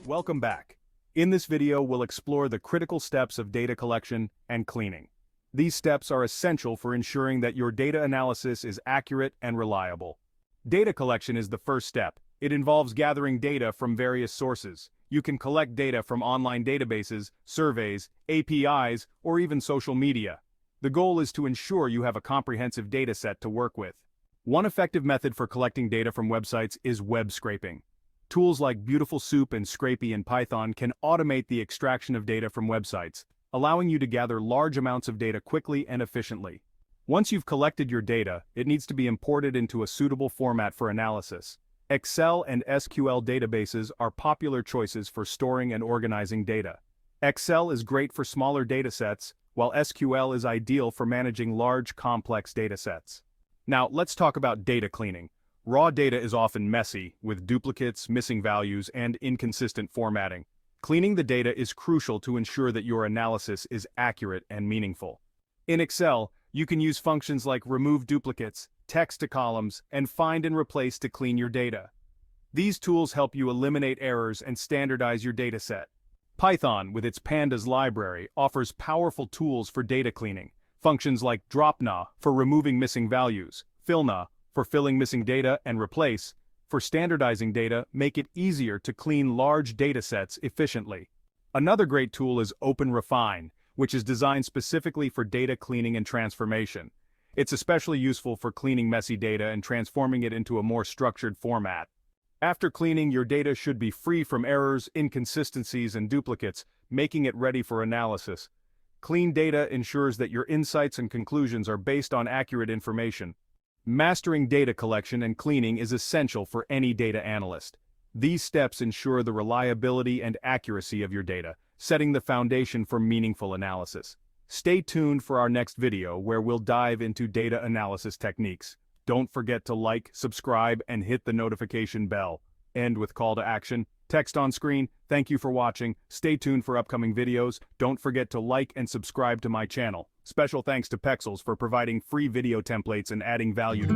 Welcome back. In this video, we'll explore the critical steps of data collection and cleaning. These steps are essential for ensuring that your data analysis is accurate and reliable. Data collection is the first step. It involves gathering data from various sources. You can collect data from online databases, surveys, APIs, or even social media. The goal is to ensure you have a comprehensive data set to work with. One effective method for collecting data from websites is web scraping. Tools like Beautiful Soup and Scrapy in Python can automate the extraction of data from websites, allowing you to gather large amounts of data quickly and efficiently. Once you've collected your data, it needs to be imported into a suitable format for analysis. Excel and SQL databases are popular choices for storing and organizing data. Excel is great for smaller datasets, while SQL is ideal for managing large, complex datasets. Now, let's talk about data cleaning. Raw data is often messy, with duplicates, missing values, and inconsistent formatting. Cleaning the data is crucial to ensure that your analysis is accurate and meaningful. In Excel, you can use functions like remove duplicates, text to columns, and find and replace to clean your data. These tools help you eliminate errors and standardize your dataset. Python, with its Pandas library, offers powerful tools for data cleaning. Functions like dropna for removing missing values, fillna for filling missing data, and replace for standardizing data make it easier to clean large datasets efficiently. Another great tool is OpenRefine, which is designed specifically for data cleaning and transformation. It's especially useful for cleaning messy data and transforming it into a more structured format. After cleaning, your data should be free from errors, inconsistencies, and duplicates, making it ready for analysis. Clean data ensures that your insights and conclusions are based on accurate information. Mastering data collection and cleaning is essential for any data analyst. These steps ensure the reliability and accuracy of your data, setting the foundation for meaningful analysis. Stay tuned for our next video where we'll dive into data analysis techniques. Don't forget to like, subscribe, and hit the notification bell. End with call to action. Text on screen. Thank you for watching. Stay tuned for upcoming videos. Don't forget to like and subscribe to my channel. Special thanks to Pexels for providing free video templates and adding value to